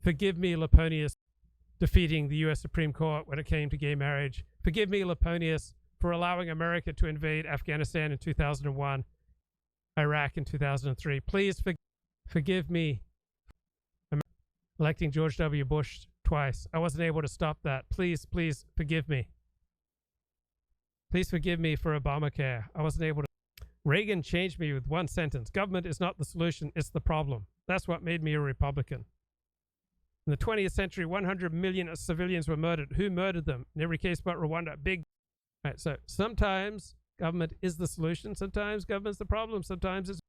Forgive me, Laponius, defeating the US Supreme Court when it came to gay marriage. Forgive me, Laponius, for allowing America to invade Afghanistan in 2001, Iraq in 2003. Please forgive me for electing George W. Bush twice. I wasn't able to stop that. Please forgive me. Please forgive me for Obamacare. I wasn't able to. Reagan changed me with one sentence. Government is not the solution, it's the problem. That's what made me a Republican. In the 20th century, 100 million civilians were murdered. Who murdered them? In every case but Rwanda, big. Right, so sometimes government is the solution, sometimes government's the problem, sometimes it's.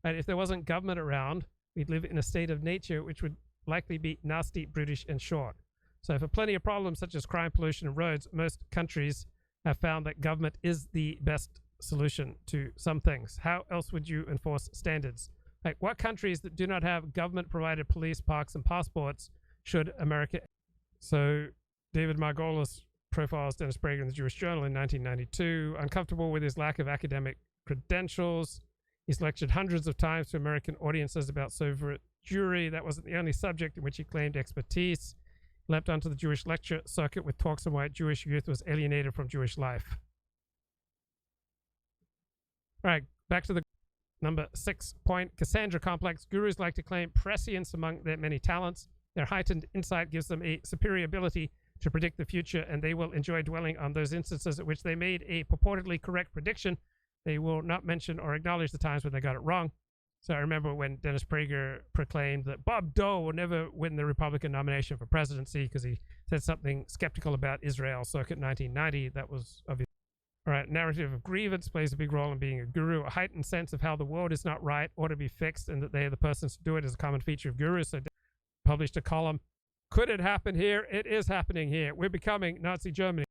And if there wasn't government around, we'd live in a state of nature which would likely be nasty, brutish, and short. So for plenty of problems such as crime, pollution, and roads, most countries have found that government is the best solution to some things. How else would you enforce standards? Like, what countries that do not have government-provided police, parks, and passports should America? So David Margolis profiles Dennis Prager in the Jewish Journal in 1992. Uncomfortable with his lack of academic credentials, he's lectured hundreds of times to American audiences about Soviet Jewry. That wasn't the only subject in which he claimed expertise. He leapt onto the Jewish lecture circuit with talks on why Jewish youth was alienated from Jewish life. All right, back to the number 6 point, Cassandra complex. Gurus like to claim prescience among their many talents. Their heightened insight gives them a superior ability to predict the future, and they will enjoy dwelling on those instances at which they made a purportedly correct prediction. They will not mention or acknowledge the times when they got it wrong. So I remember when Dennis Prager proclaimed that Bob Dole will never win the Republican nomination for presidency because he said something skeptical about Israel circa 1990. That was obvious. All right, narrative of grievance plays a big role in being a guru. A heightened sense of how the world is not right, ought to be fixed, and that they are the persons to do it is a common feature of gurus. So published a column. Could it happen here? It is happening here. We're becoming Nazi Germany.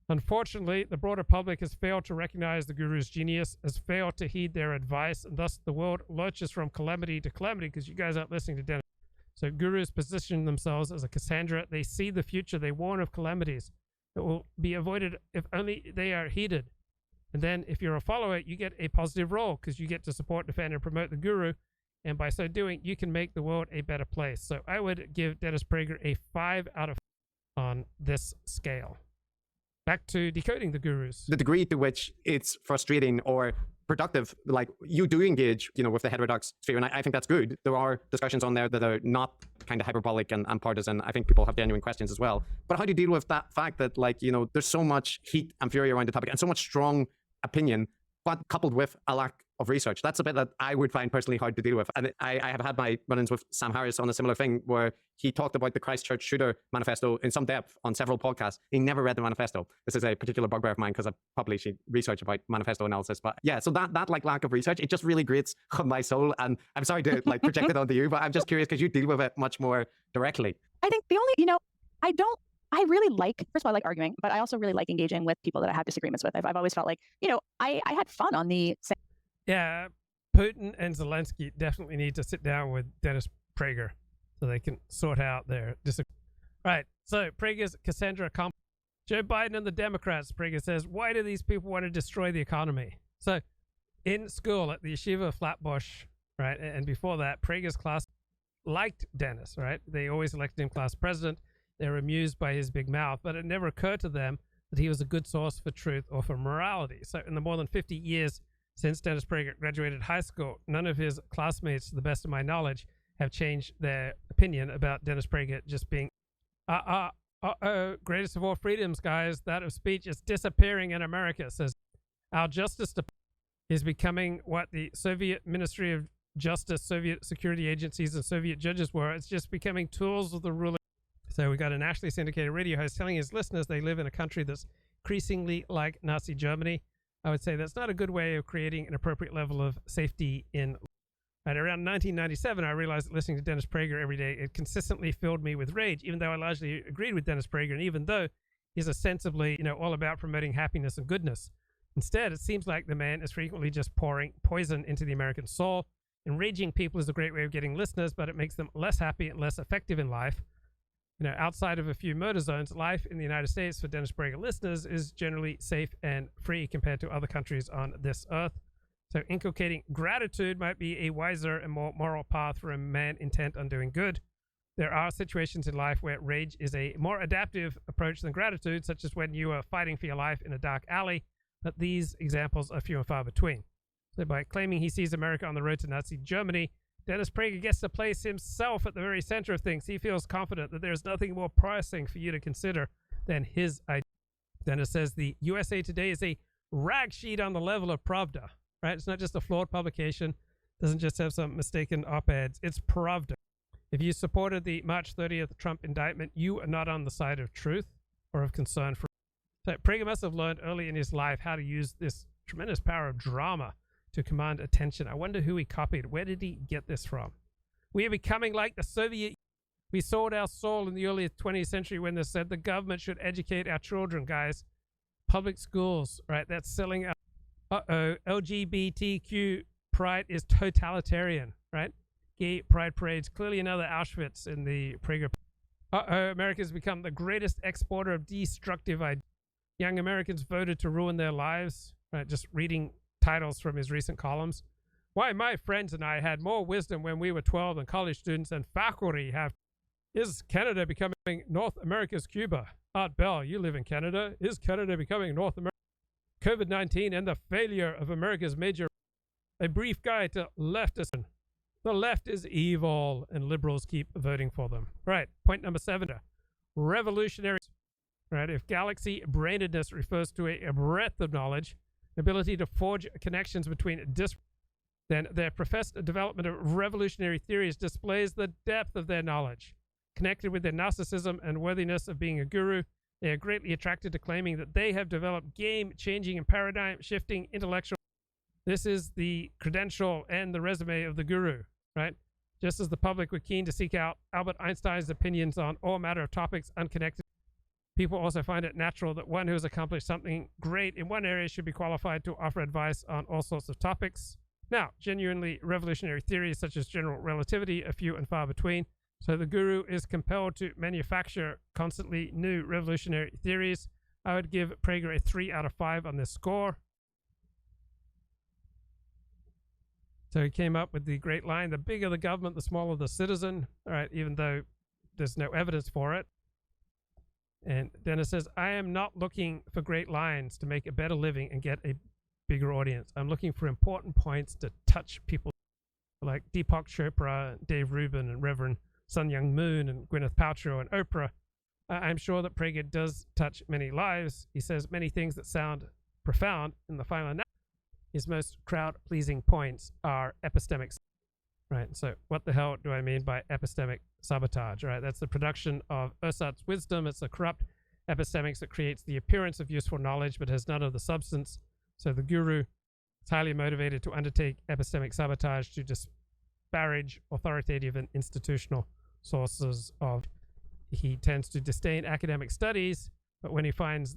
Unfortunately, the broader public has failed to recognize the guru's genius, has failed to heed their advice, and thus the world lurches from calamity to calamity because you guys aren't listening to Dennis. So gurus position themselves as a Cassandra. They see the future. They warn of calamities that will be avoided if only they are heeded. And then if you're a follower, you get a positive role because you get to support, defend, and promote the guru. And by so doing, you can make the world a better place. So I would give Dennis Prager a 5 out of 5 on this scale. Back to decoding the gurus. The degree to which it's frustrating or productive, like you do engage, with the heterodox sphere, and I think that's good. There are discussions on there that are not kind of hyperbolic and partisan. I think people have genuine questions as well. But how do you deal with that fact that, there's so much heat and fury around the topic and so much strong opinion, but coupled with a lack of research? That's a bit that I would find personally hard to deal with. And I have had my run-ins with Sam Harris on a similar thing where he talked about the Christchurch shooter manifesto in some depth on several podcasts. He never read the manifesto. This is a particular bugbear of mine because I published research about manifesto analysis. But yeah, so that lack of research, it just really grates on my soul. And I'm sorry to project it onto you, but I'm just curious because you deal with it much more directly. I think the only, I really like, first of all, I like arguing, but I also really like engaging with people that I have disagreements with. I've always felt like, I had fun on the same. Yeah, Putin and Zelensky definitely need to sit down with Dennis Prager so they can sort out their disagreement. Right, so Prager's Cassandra complex. Joe Biden and the Democrats, Prager says, why do these people want to destroy the economy? So in school at the Yeshiva of Flatbush, right, and before that, Prager's class liked Dennis, right? They always elected him class president. They were amused by his big mouth, but it never occurred to them that he was a good source for truth or for morality. So in the more than 50 years since Dennis Prager graduated high school, none of his classmates, to the best of my knowledge, have changed their opinion about Dennis Prager just being, greatest of all freedoms, guys, that of speech is disappearing in America, says our Justice Department is becoming what the Soviet Ministry of Justice, Soviet security agencies, and Soviet judges were. It's just becoming tools of the ruling. So we got a nationally syndicated radio host telling his listeners they live in a country that's increasingly like Nazi Germany. I would say that's not a good way of creating an appropriate level of safety in. At around 1997, I realized that listening to Dennis Prager every day, it consistently filled me with rage, even though I largely agreed with Dennis Prager, and even though he's ostensibly, all about promoting happiness and goodness. Instead, it seems like the man is frequently just pouring poison into the American soul. Enraging people is a great way of getting listeners, but it makes them less happy and less effective in life. Outside of a few murder zones, life in the United States for Dennis Prager listeners is generally safe and free compared to other countries on this earth. So inculcating gratitude might be a wiser and more moral path for a man intent on doing good. There are situations in life where rage is a more adaptive approach than gratitude, such as when you are fighting for your life in a dark alley, but these examples are few and far between. So by claiming he sees America on the road to Nazi Germany, Dennis Prager gets to place himself at the very center of things. He feels confident that there's nothing more pressing for you to consider than his idea. Dennis says the USA Today is a rag sheet on the level of Pravda, right? It's not just a flawed publication. It doesn't just have some mistaken op-eds. It's Pravda. If you supported the March 30th Trump indictment, you are not on the side of truth or of concern for. So Prager must have learned early in his life how to use this tremendous power of drama to command attention. I wonder who he copied. Where did he get this from? We are becoming like the Soviet. We sold our soul in the early 20th century when they said the government should educate our children, guys. Public schools, right? That's selling out. LGBTQ pride is totalitarian, right? Gay pride parades, clearly another Auschwitz in the Prager. America's become the greatest exporter of destructive ideas. Young Americans voted to ruin their lives, right? Just reading titles from his recent columns. Why my friends and I had more wisdom when we were 12 than college students and faculty have. Is Canada becoming North America's Cuba? Art Bell, you live in Canada. Is Canada becoming North America? COVID-19 and the failure of America's major. A brief guide to leftists. The left is evil and liberals keep voting for them. Right. Point number 7. Revolutionary. Right. If galaxy brainedness refers to a breadth of knowledge, ability to forge connections between then their professed development of revolutionary theories displays the depth of their knowledge. Connected with their narcissism and worthiness of being a guru, they are greatly attracted to claiming that they have developed game-changing and paradigm-shifting intellectual. This is the credential and the resume of the guru, right? Just as the public were keen to seek out Albert Einstein's opinions on all matter of topics unconnected, people also find it natural that one who has accomplished something great in one area should be qualified to offer advice on all sorts of topics. Now, genuinely revolutionary theories such as general relativity are few and far between. So the guru is compelled to manufacture constantly new revolutionary theories. I would give Prager a 3 out of 5 on this score. So he came up with the great line, the bigger the government, the smaller the citizen. All right, even though there's no evidence for it. And Dennis says, I am not looking for great lines to make a better living and get a bigger audience. I'm looking for important points to touch people like Deepak Chopra, Dave Rubin, and Reverend Sun Young Moon, and Gwyneth Paltrow, and Oprah. I'm sure that Prager does touch many lives. He says many things that sound profound in the final analysis. His most crowd-pleasing points are epistemic. Right, so what the hell do I mean by epistemic sabotage? Right, that's the production of ersatz wisdom. It's a corrupt epistemics that creates the appearance of useful knowledge but has none of the substance. So the guru is highly motivated to undertake epistemic sabotage to disparage authoritative and institutional sources of. He tends to disdain academic studies, but when he finds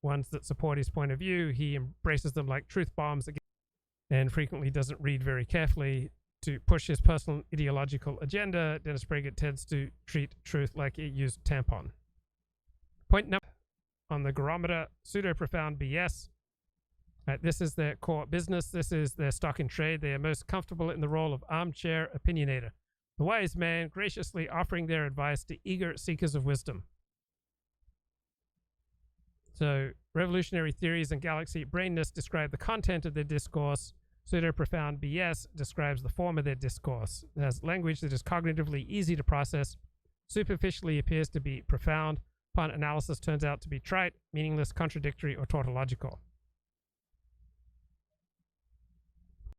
ones that support his point of view, he embraces them like truth bombs and frequently doesn't read very carefully to push his personal ideological agenda. Dennis Prager tends to treat truth like a used tampon. Point number on the Garometer, pseudo-profound BS. This is their core business. This is their stock in trade. They are most comfortable in the role of armchair opinionator, the wise man graciously offering their advice to eager seekers of wisdom. So revolutionary theories and galaxy brainness describe the content of their discourse. Pseudo-profound BS describes the form of their discourse. It has language that is cognitively easy to process, superficially appears to be profound, upon analysis turns out to be trite, meaningless, contradictory, or tautological.